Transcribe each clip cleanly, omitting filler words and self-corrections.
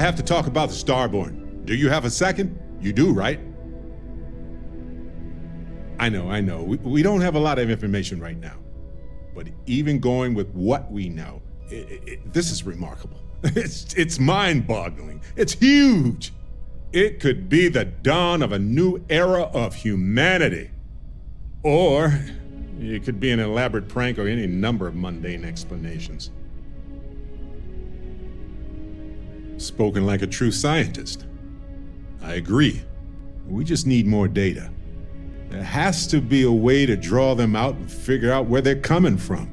have to talk about the Starborn. Do you have a second? You do, right? I know. We don't have a lot of information right now. But even going with what we know, this is remarkable. It's mind-boggling. It's huge. It could be the dawn of a new era of humanity. Or it could be an elaborate prank or any number of mundane explanations. Spoken like a true scientist. I agree. We just need more data. There has to be a way to draw them out and figure out where they're coming from.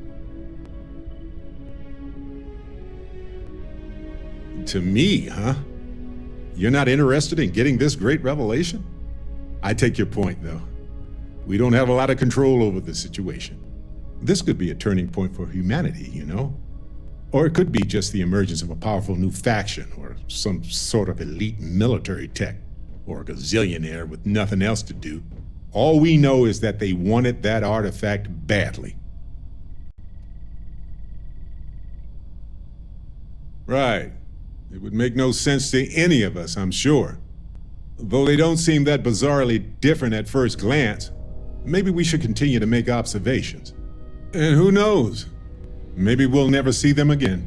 To me, huh? You're not interested in getting this great revelation? I take your point, though. We don't have a lot of control over the situation. This could be a turning point for humanity, you know? Or it could be just the emergence of a powerful new faction, or some sort of elite military tech, or a gazillionaire with nothing else to do. All we know is that they wanted that artifact badly. Right. It would make no sense to any of us, I'm sure. Though they don't seem that bizarrely different at first glance, maybe we should continue to make observations. And who knows? Maybe we'll never see them again.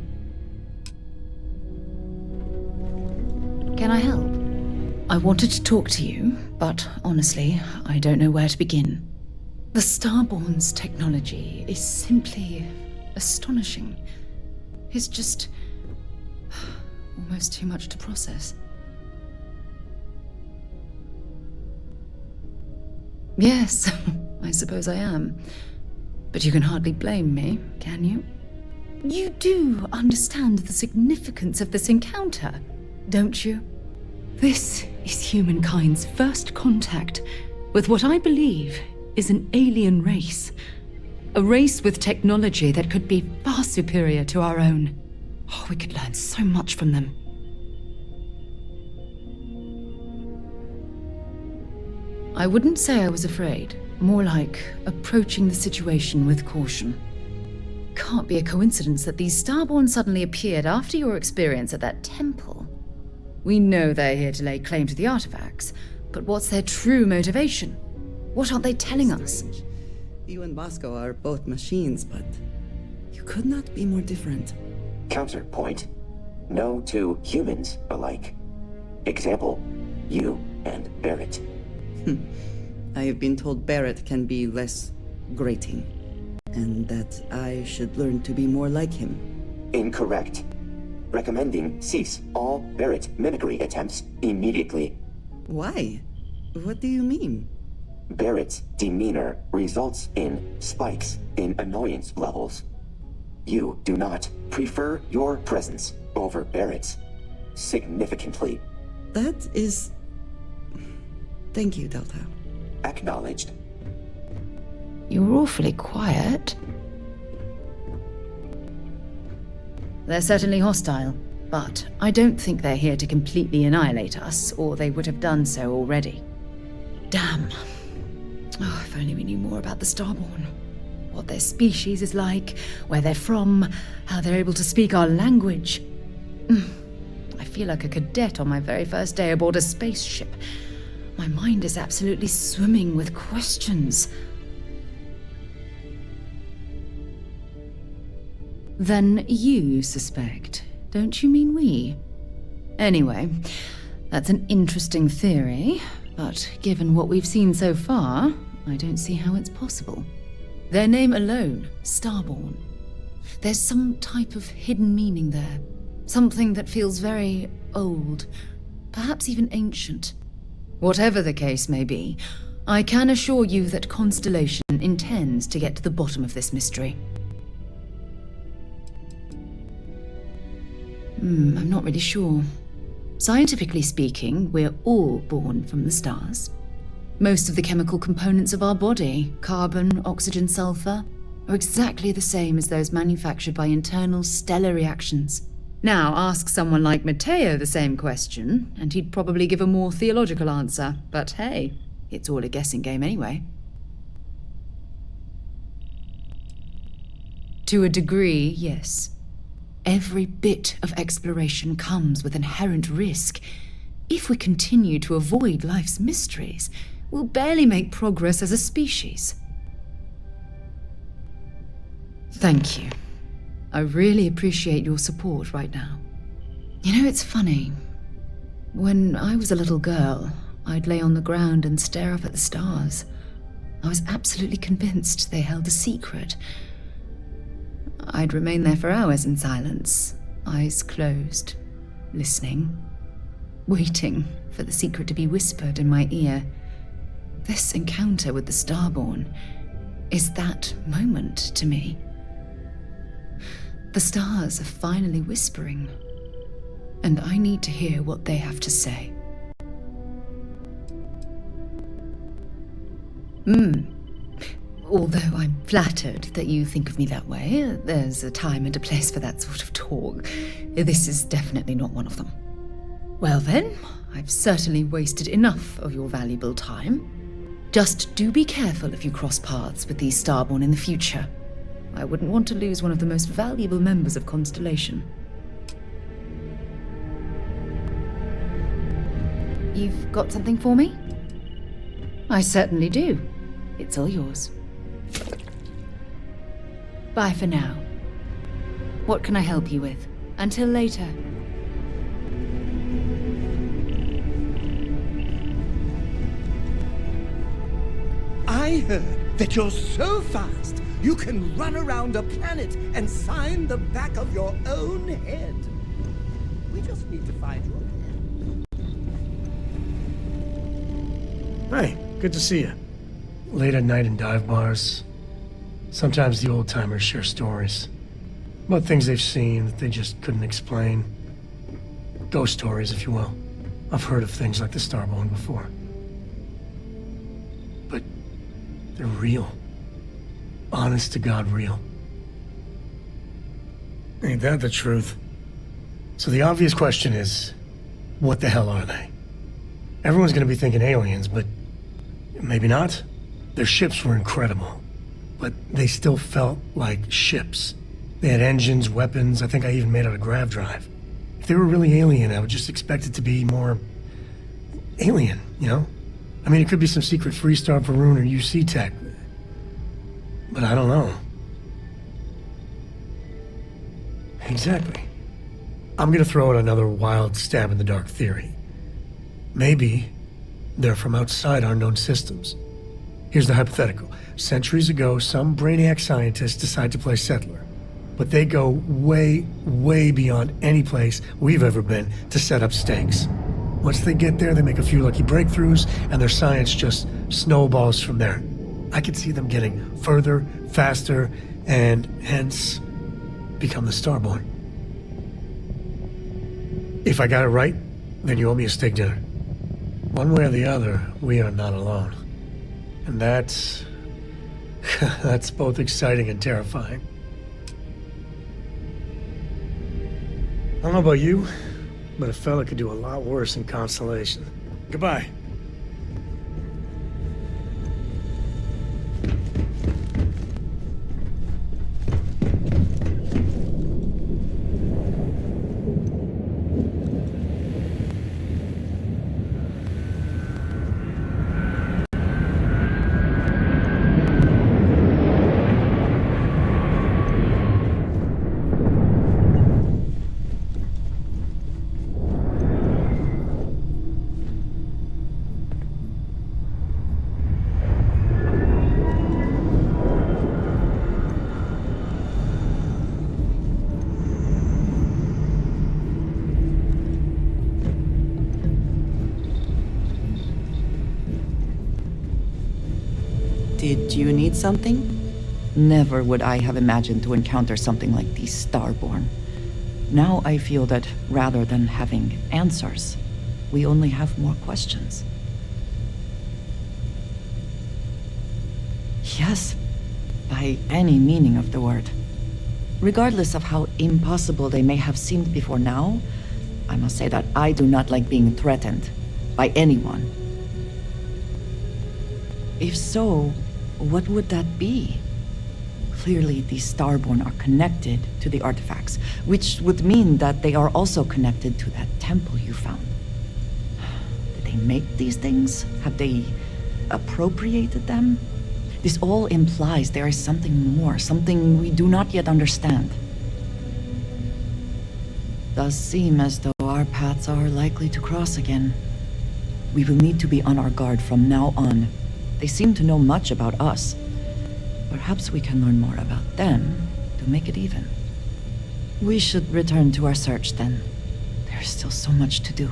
Can I help? I wanted to talk to you, but honestly, I don't know where to begin. The Starborn's technology is simply astonishing. It's just almost too much to process. Yes, I suppose I am. But you can hardly blame me, can you? You do understand the significance of this encounter, don't you? This is humankind's first contact with what I believe is an alien race. A race with technology that could be far superior to our own. Oh, we could learn so much from them. I wouldn't say I was afraid. More like approaching the situation with caution. Can't be a coincidence that these Starborn suddenly appeared after your experience at that temple. We know they're here to lay claim to the artifacts, but what's their true motivation? What aren't they telling us? You and Bosco are both machines, but you could not be more different. Counterpoint. No two humans alike. Example, you and Barrett. I have been told Barrett can be less grating, and that I should learn to be more like him. Incorrect. Recommending cease all Barrett mimicry attempts immediately. Why? What do you mean? Barrett's demeanor results in spikes in annoyance levels. You do not prefer your presence over Barrett's significantly. That is... Thank you, Delta. Acknowledged. You're awfully quiet. They're certainly hostile, but I don't think they're here to completely annihilate us, or they would have done so already. Damn. Oh, if only we knew more about the Starborn. What their species is like, where they're from, how they're able to speak our language. I feel like a cadet on my very first day aboard a spaceship. My mind is absolutely swimming with questions. Then you suspect, don't you mean we? Anyway, that's an interesting theory, but given what we've seen so far, I don't see how it's possible. Their name alone, Starborn. There's some type of hidden meaning there. Something that feels very old, perhaps even ancient. Whatever the case may be, I can assure you that Constellation intends to get to the bottom of this mystery. I'm not really sure. Scientifically speaking, we're all born from the stars. Most of the chemical components of our body, carbon, oxygen, sulfur, are exactly the same as those manufactured by internal stellar reactions. Now, ask someone like Matteo the same question, and he'd probably give a more theological answer. But hey, it's all a guessing game anyway. To a degree, yes. Every bit of exploration comes with inherent risk. If we continue to avoid life's mysteries, we'll barely make progress as a species. Thank you. I really appreciate your support right now. You know, it's funny. When I was a little girl, I'd lay on the ground and stare up at the stars. I was absolutely convinced they held a secret. I'd remain there for hours in silence, eyes closed, listening, waiting for the secret to be whispered in my ear. This encounter with the Starborn is that moment to me. The stars are finally whispering, and I need to hear what they have to say. Although I'm flattered that you think of me that way, there's a time and a place for that sort of talk. This is definitely not one of them. Well then, I've certainly wasted enough of your valuable time. Just do be careful if you cross paths with these Starborn in the future. I wouldn't want to lose one of the most valuable members of Constellation. You've got something for me? I certainly do. It's all yours. Bye for now. What can I help you with? Until later. I heard that you're so fast, you can run around a planet and sign the back of your own head. We just need to find your pen. Hey, good to see you. Late at night in dive bars. Sometimes the old-timers share stories about things they've seen that they just couldn't explain. Ghost stories, if you will. I've heard of things like the Starborn before. But they're real. Honest to God real. Ain't that the truth? So the obvious question is, what the hell are they? Everyone's gonna be thinking aliens, but maybe not. Their ships were incredible, but they still felt like ships. They had engines, weapons, I think I even made out a grav drive. If they were really alien, I would just expect it to be more alien, you know? I mean, it could be some secret Freestar Varun or UC tech, but I don't know. Exactly. I'm gonna throw out another wild stab in the dark theory. Maybe they're from outside our known systems. Here's the hypothetical. Centuries ago, some brainiac scientists decide to play settler. But they go way, way beyond any place we've ever been to set up stakes. Once they get there, they make a few lucky breakthroughs, and their science just snowballs from there. I could see them getting further, faster, and hence become the Starborn. If I got it right, then you owe me a steak dinner. One way or the other, we are not alone. And that's both exciting and terrifying. I don't know about you, but a fella could do a lot worse in Constellation. Goodbye. Did you need something? Never would I have imagined to encounter something like these Starborn. Now I feel that rather than having answers, we only have more questions. Yes, by any meaning of the word. Regardless of how impossible they may have seemed before now, I must say that I do not like being threatened by anyone. If so, what would that be? Clearly, these Starborn are connected to the artifacts, which would mean that they are also connected to that temple you found. Did they make these things? Have they appropriated them? This all implies there is something more, something we do not yet understand. Does seem as though our paths are likely to cross again. We will need to be on our guard from now on. They seem to know much about us. Perhaps we can learn more about them to make it even. We should return to our search then. There's still so much to do.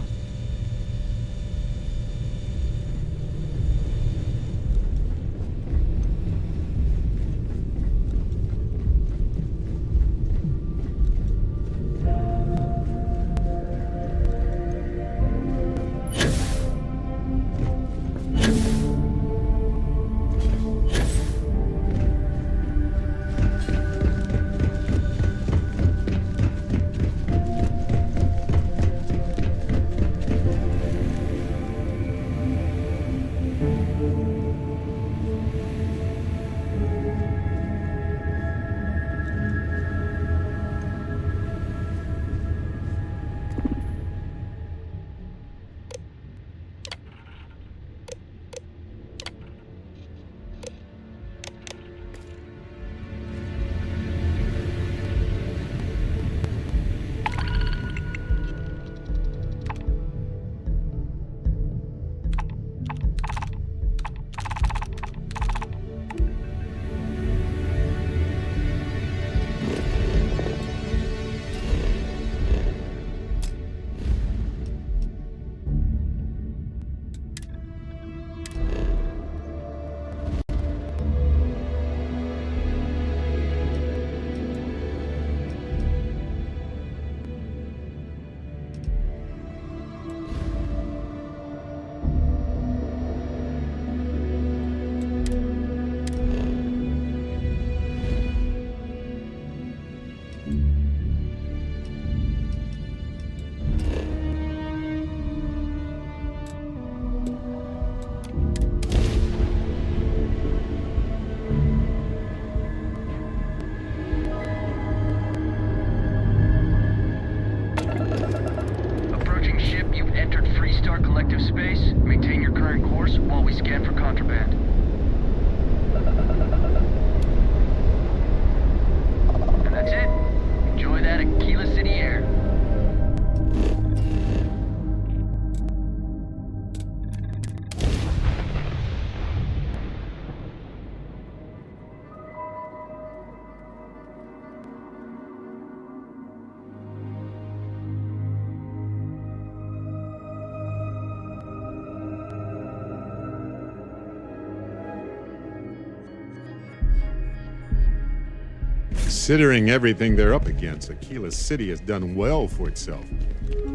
Considering everything they're up against, Aquila City has done well for itself.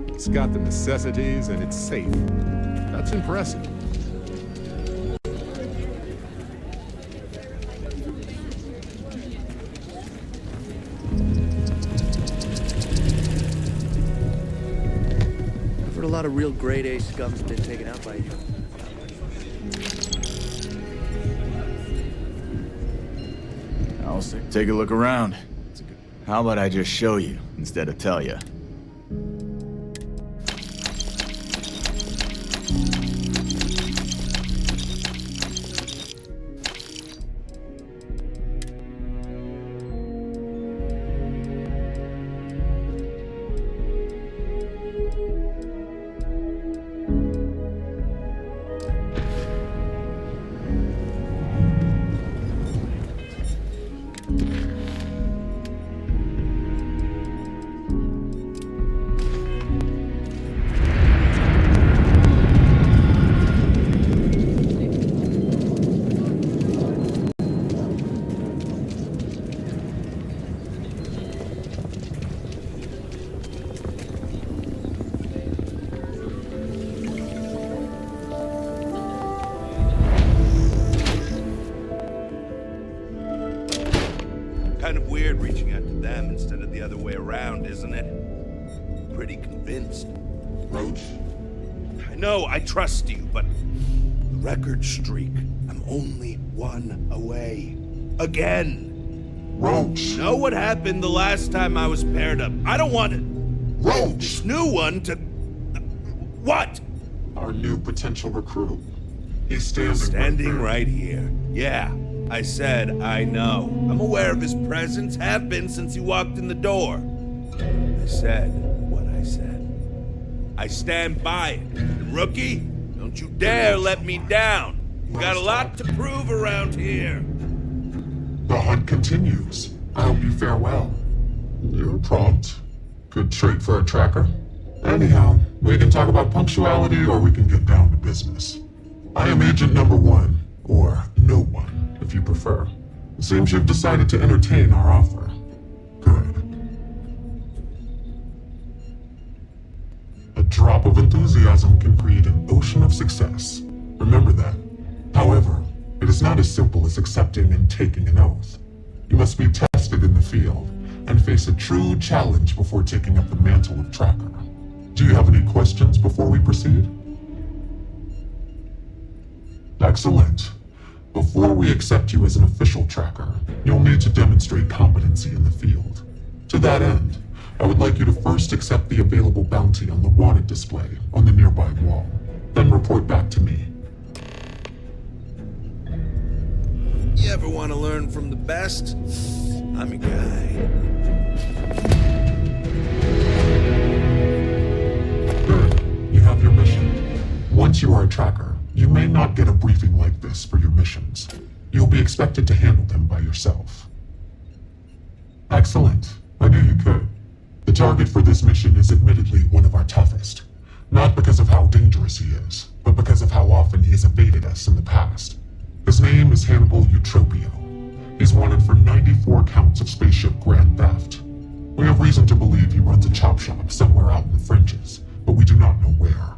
It's got the necessities and it's safe. That's impressive. I've heard a lot of real grade A scum's been taken out by you. I'll say, take a look around. How about I just show you instead of tell you? Kind of weird reaching out to them instead of the other way around, isn't it? Pretty convinced. Roach, I know I trust you, but the record streak, I'm only one away. Again! Roach! Know what happened the last time I was paired up? I don't want Roach! this new one to... What? Our new potential recruit. He's Standing right here. Yeah, I said I know. I'm aware of his presence, have been since he walked in the door. I said what I said. I stand by it. And rookie, don't you dare let me down. You got a lot to prove around here. The hunt continues. I hope you fare well. You're prompt. Good trait for a tracker. Anyhow, we can talk about punctuality or we can get down to business. I am Agent Number 1, or No One, if you prefer. It seems you've decided to entertain our offer. Good. A drop of enthusiasm can create an ocean of success. Remember that. However, it is not as simple as accepting and taking an oath. You must be tested in the field and face a true challenge before taking up the mantle of tracker. Do you have any questions before we proceed? Excellent. Before we accept you as an official tracker, you'll need to demonstrate competency in the field. To that end, I would like you to first accept the available bounty on the wanted display on the nearby wall, then report back to me. You ever want to learn from the best? I'm your guy. Good. You have your mission. Once you are a tracker, you may not get a briefing like this for your missions. You'll be expected to handle them by yourself. Excellent. I knew you could. The target for this mission is admittedly one of our toughest. Not because of how dangerous he is, but because of how often he has evaded us in the past. His name is Hannibal Eutropio. He's wanted for 94 counts of spaceship grand theft. We have reason to believe he runs a chop shop somewhere out in the fringes, but we do not know where.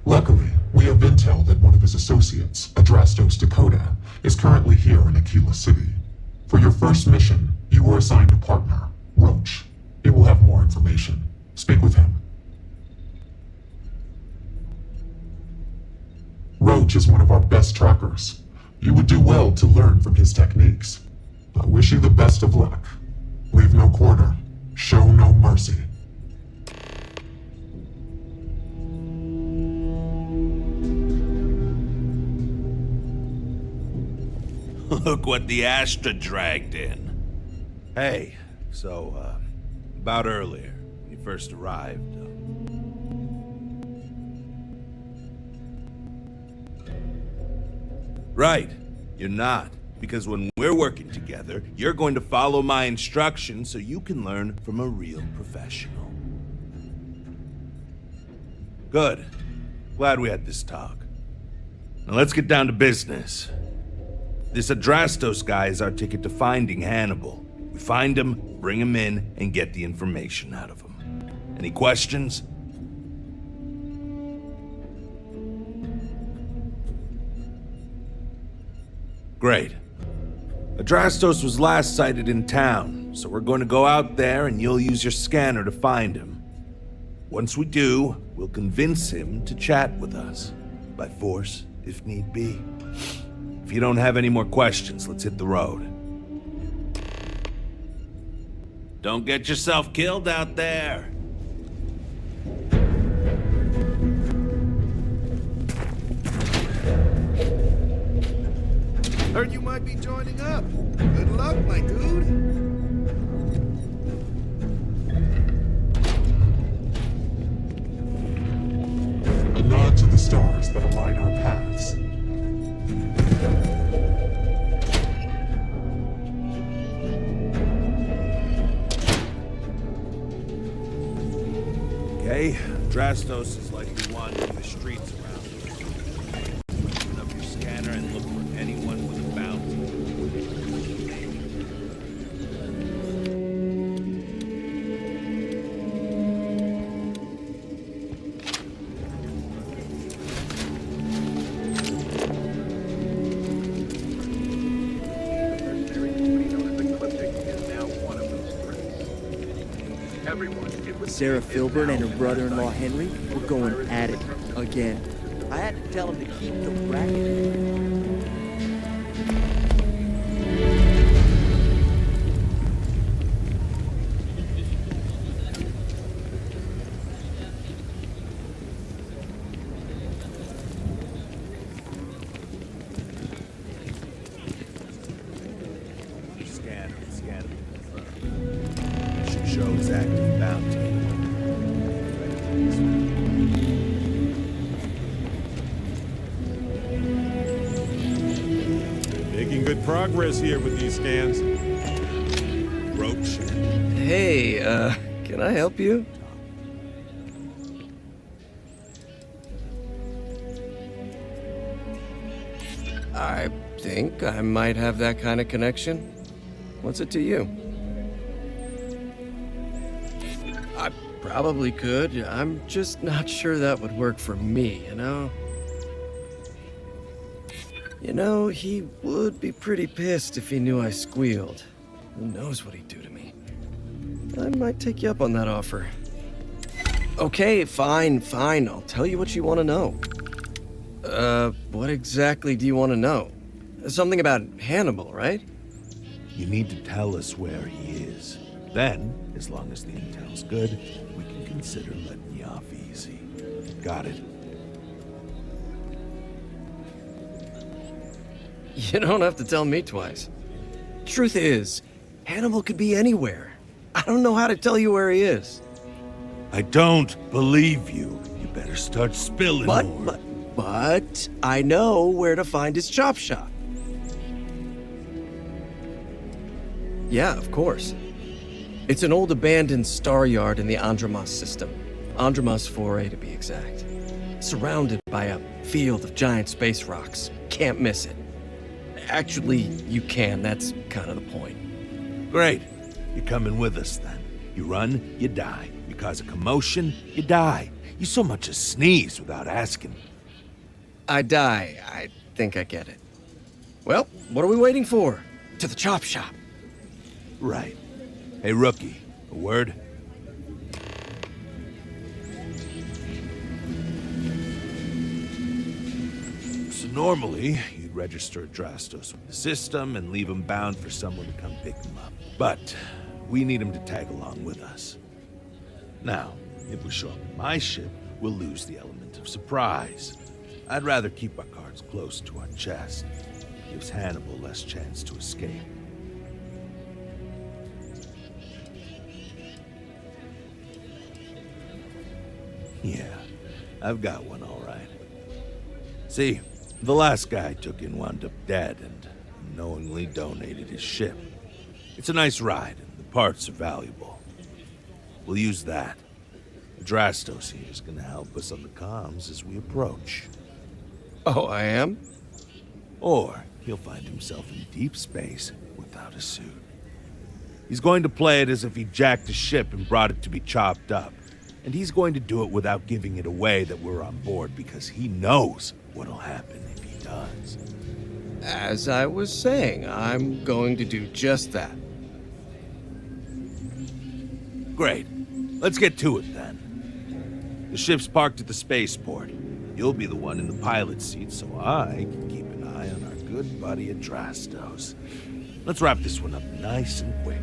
Luckily, we have intel that one of his associates, Adrastos Dakota, is currently here in Aquila City. For your first mission, you were assigned a partner, Roach. He will have more information. Speak with him. Roach is one of our best trackers. You would do well to learn from his techniques. I wish you the best of luck. Leave no quarter. Show no mercy. Look what the Astra dragged in. Hey, so, about earlier, when you first arrived. Right, you're not. Because when we're working together, you're going to follow my instructions so you can learn from a real professional. Good. Glad we had this talk. Now let's get down to business. This Adrastos guy is our ticket to finding Hannibal. We find him, bring him in, and get the information out of him. Any questions? Great. Adrastos was last sighted in town, so we're going to go out there and you'll use your scanner to find him. Once we do, we'll convince him to chat with us. By force, if need be. If you don't have any more questions, let's hit the road. Don't get yourself killed out there. Heard you might be joining up. Good luck, my dude. A nod to the stars that align our paths. Okay, Adrastos is likely wandering the streets around here. Open up your scanner and look for anyone with a bounty. Sarah Filbert and her brother-in-law Henry were going at it again. I had to tell him to keep the racket. scanner and scan it to confirm. It should show his active bounty. Making good progress here with these scans. Roach. Hey, can I help you? I think I might have that kind of connection. What's it to you? I probably could. I'm just not sure that would work for me, you know? You know, he would be pretty pissed if he knew I squealed. Who knows what he'd do to me? I might take you up on that offer. Okay, fine. I'll tell you what you want to know. What exactly do you want to know? Something about Hannibal, right? You need to tell us where he is. Then, as long as the intel's good, we can consider letting you off easy. Got it? You don't have to tell me twice. Truth is, Hannibal could be anywhere. I don't know how to tell you where he is. I don't believe you. You better start spilling more. But I know where to find his chop shop. Yeah, of course. It's an old abandoned star yard in the Andromos system. Andromos 4A to be exact. Surrounded by a field of giant space rocks. Can't miss it. Actually, you can. That's kind of the point. Great. You're coming with us then. You run, you die. You cause a commotion, you die. You so much as sneeze without asking. I die. I think I get it. Well, what are we waiting for? To the chop shop. Right. Hey, rookie, a word? So normally, you'd register Adrastos with the system and leave him bound for someone to come pick him up. But we need him to tag along with us. Now, if we show up in my ship, we'll lose the element of surprise. I'd rather keep our cards close to our chest. Gives Hannibal less chance to escape. Yeah, I've got one all right. See, the last guy I took in wound up dead and unknowingly donated his ship. It's a nice ride, and the parts are valuable. We'll use that. Adrastos here is gonna help us on the comms as we approach. Oh, I am? Or he'll find himself in deep space without a suit. He's going to play it as if he jacked a ship and brought it to be chopped up. And he's going to do it without giving it away that we're on board because he knows what'll happen if he does. As I was saying, I'm going to do just that. Great. Let's get to it then. The ship's parked at the spaceport. You'll be the one in the pilot seat so I can keep an eye on our good buddy Adrastos. Let's wrap this one up nice and quick.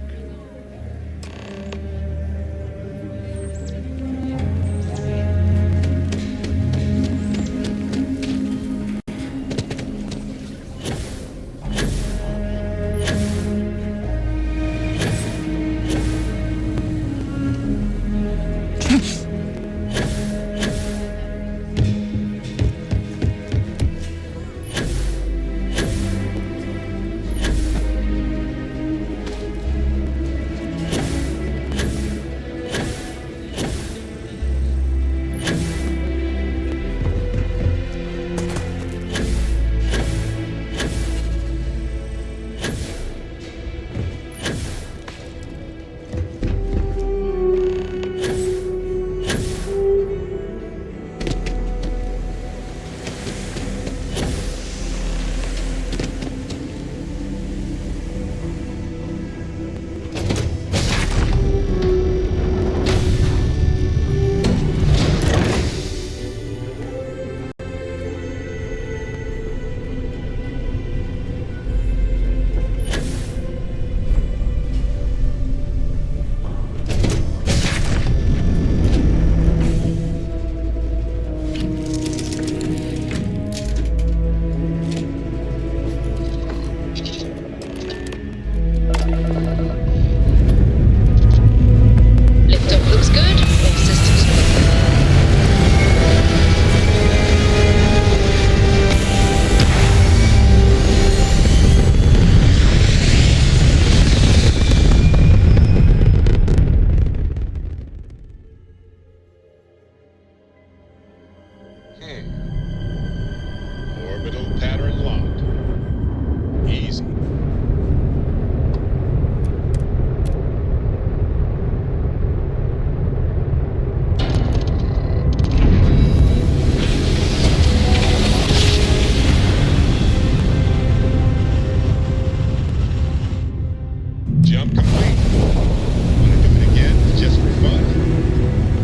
jump complete. Want to do it again just for fun?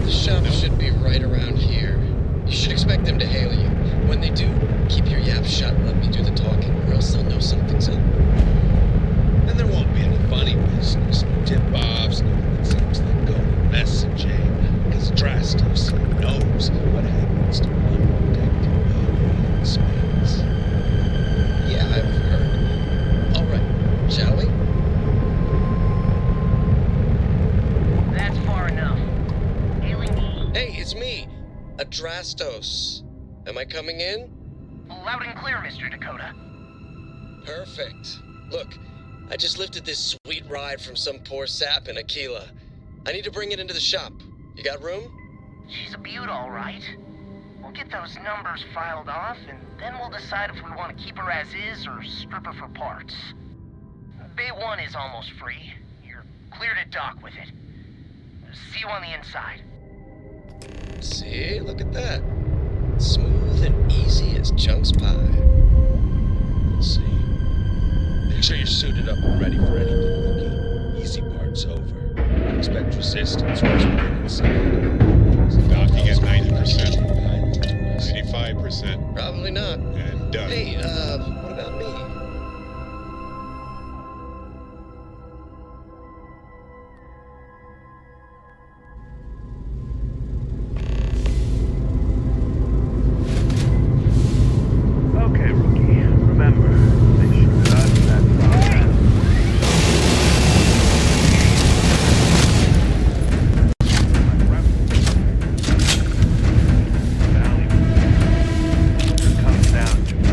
The shop should be right around here. You should expect them to hail you. When they do, keep your yap shut and let me do the talking, or else they'll know something's up. And there won't be any funny business, no tip-offs, nothing that seems like code messaging, because Drastos knows what happens to undetected body in space. Yeah, I've heard. All right, shall we? That's far enough. Hailing me. Hey, it's me, Adrastos. Am I coming in? Loud and clear, Mr. Dakota. Perfect. Look, I just lifted this sweet ride from some poor sap in Aquila. I need to bring it into the shop. You got room? She's a beaut, all right. We'll get those numbers filed off, and then we'll decide if we want to keep her as is or strip her for parts. Bay 1 is almost free. You're clear to dock with it. See you on the inside. See, look at that. Smooth and easy as Chunk's pie. Let's see. Make sure you're suited up and ready for anything, rookie. Easy part's over. Expect resistance once we get inside. Docking at 90%. Kindly to us. 85%. Probably not. And done. Hey, what about me? Okay, rookie. Remember, they shoot at us, that's our bad. It comes down to it.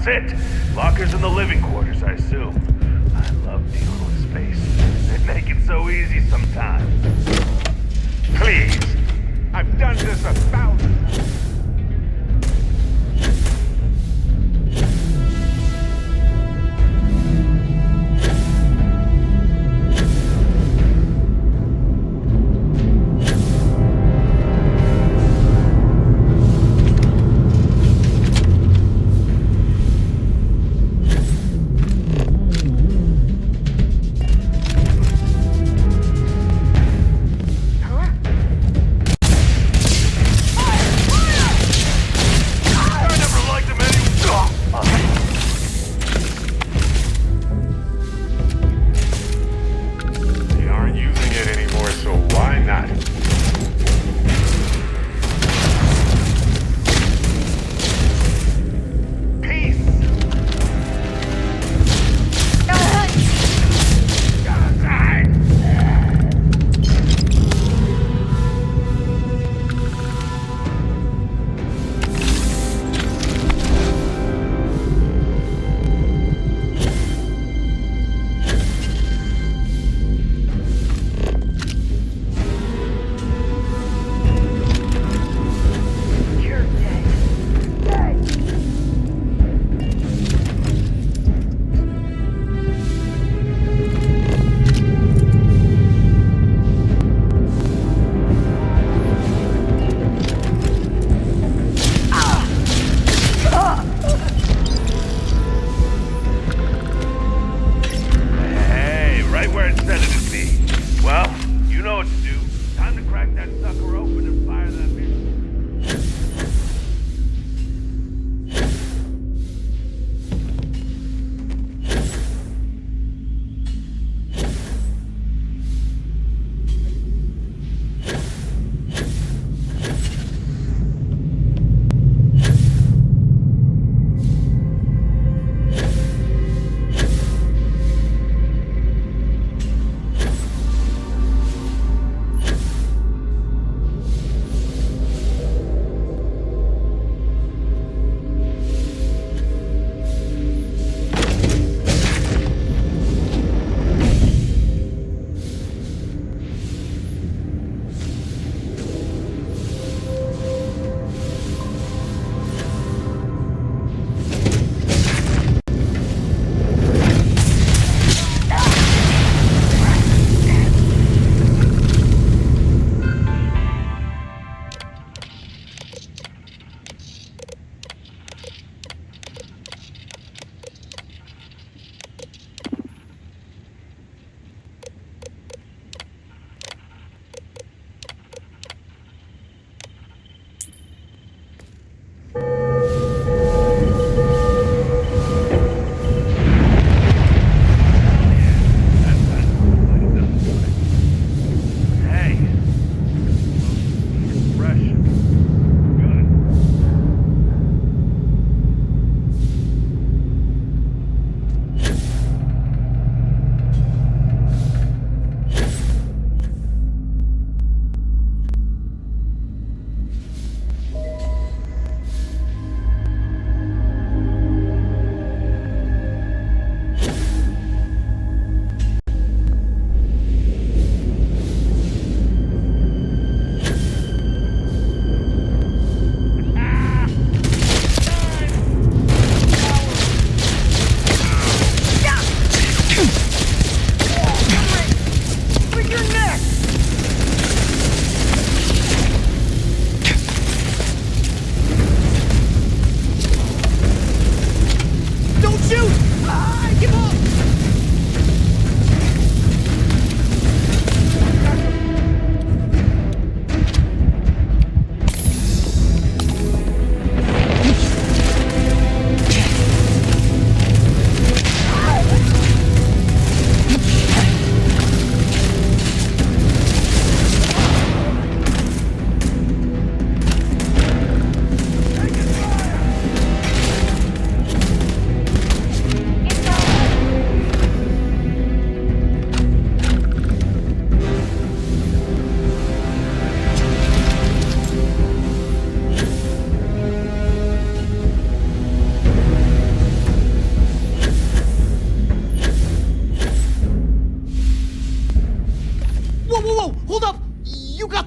Sit! Lockers in the living quarters, I assume. I love dealing with space. They make it so easy sometimes. Please! I've done this 1,000 times.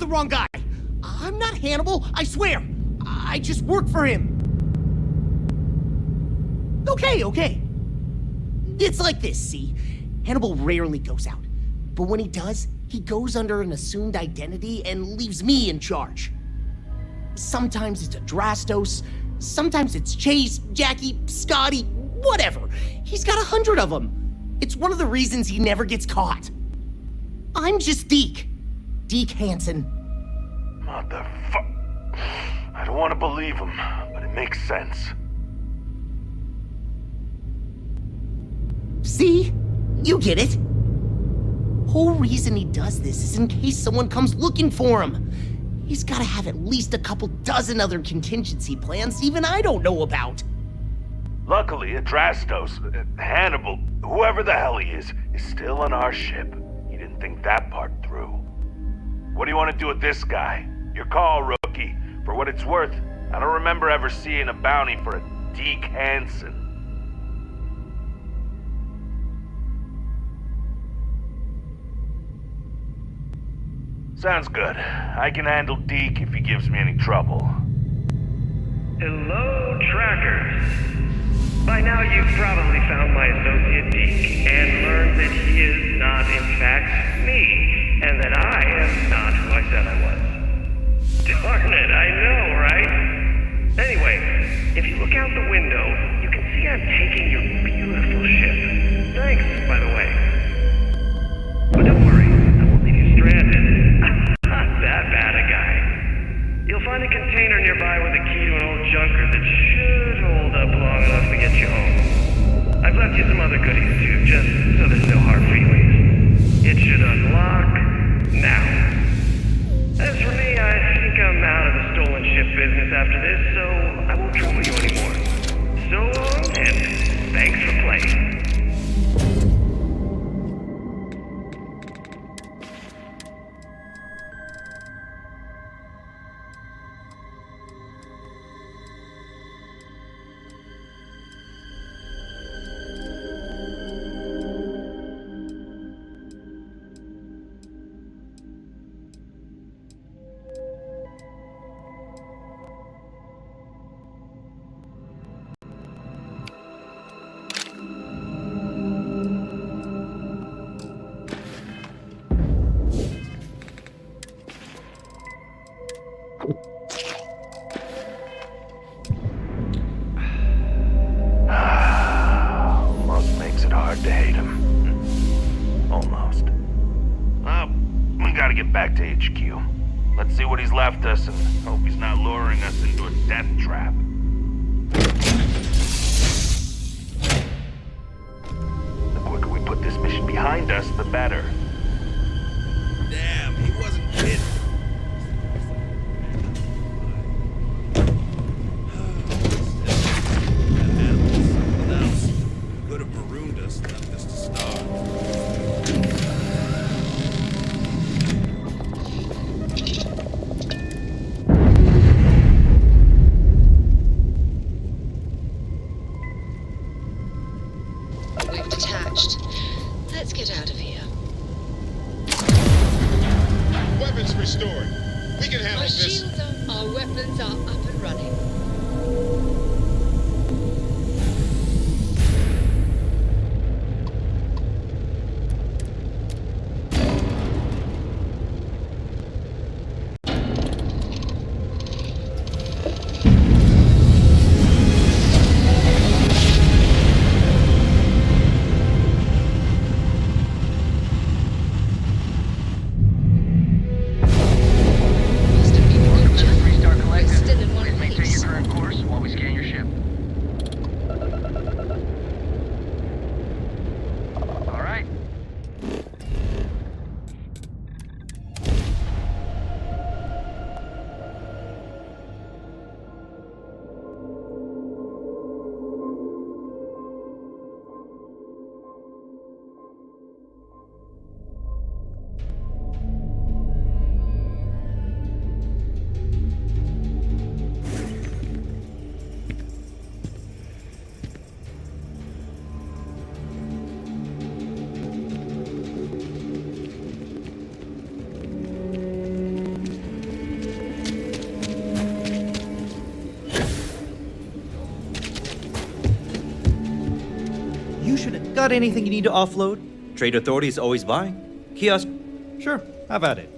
the wrong guy. I'm not Hannibal, I swear. I just work for him. Okay. It's like this, see? Hannibal rarely goes out. But when he does, he goes under an assumed identity and leaves me in charge. Sometimes it's a Drastos, sometimes it's Chase, Jackie, Scotty, whatever. He's got 100 of them. It's one of the reasons he never gets caught. I'm just Deke. Deke Hansen. Motherfuck. I don't want to believe him, but it makes sense. See? You get it. Whole reason he does this is in case someone comes looking for him. He's gotta have at least a couple dozen other contingency plans even I don't know about. Luckily, Adrastos, Hannibal, whoever the hell he is still on our ship. He didn't think that part through. What do you want to do with this guy? Your call, rookie. For what it's worth, I don't remember ever seeing a bounty for a Deke Hansen. Sounds good. I can handle Deke if he gives me any trouble. Hello, trackers. By now you've probably found my associate Deke and learned that he is not in fact me, and that I am not who I said I was. Darn it, I know, right? Anyway, if you look out the window, you can see I'm taking your beautiful ship. Thanks, by the way. But don't worry, I won't leave you stranded. Not that bad a guy. You'll find a container nearby with a key to an old junker that should hold up long enough to get you home. I've left you some other goodies too, just so there's no hard feelings. It should unlock now. As for me, I think I'm out of the stolen ship business after this, so I won't trouble you anymore. So long, and thanks for playing. Almost makes it hard to hate him. Almost. Well, we gotta get back to HQ. Let's see what he's left us and hope he's not luring us into a death trap. The quicker we put this mission behind us, the better. Damn, he wasn't kidding. Could have marooned us, left us to starve. We've detached. Let's get out of here. Weapons restored. We can handle Our this. shields are, our weapons are up and running. Got anything you need to offload? Trade Authority is always buying. Kiosk? Sure, have at it.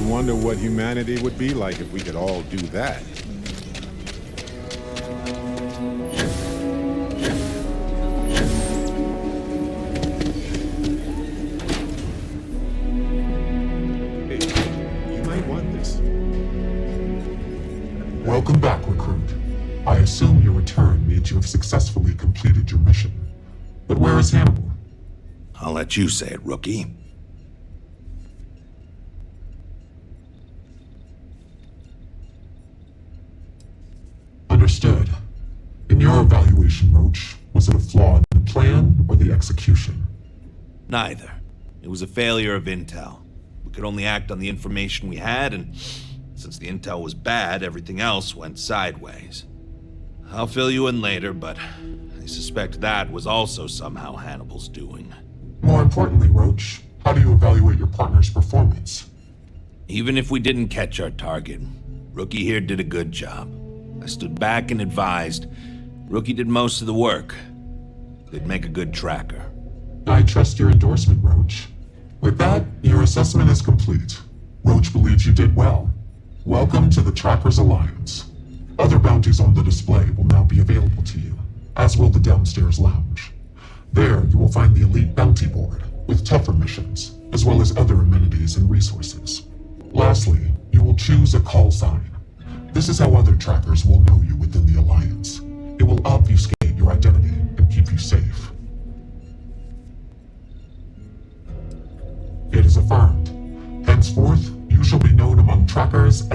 Wonder what humanity would be like if we could all do that. Hey, you might want this. Welcome back, recruit. I assume your return means you have successfully completed your mission. But where is Hannibal? I'll let you say it, rookie. Understood. In your evaluation, Roach, was it a flaw in the plan or the execution? Neither. It was a failure of intel. We could only act on the information we had, and since the intel was bad, everything else went sideways. I'll fill you in later, but I suspect that was also somehow Hannibal's doing. More importantly, Roach, how do you evaluate your partner's performance? Even if we didn't catch our target, Rookie here did a good job. I stood back and advised. Rookie did most of the work. They'd make a good tracker. I trust your endorsement, Roach. With that, your assessment is complete. Roach believes you did well. Welcome to the Trackers Alliance. Other bounties on the display will now be available to you, as will the downstairs lounge. There, you will find the Elite Bounty Board, with tougher missions, as well as other amenities and resources. Lastly, you will choose a call sign. This is how other trackers will know you within the Alliance. It will obfuscate your identity and keep you safe. It is affirmed. Henceforth, you shall be known among trackers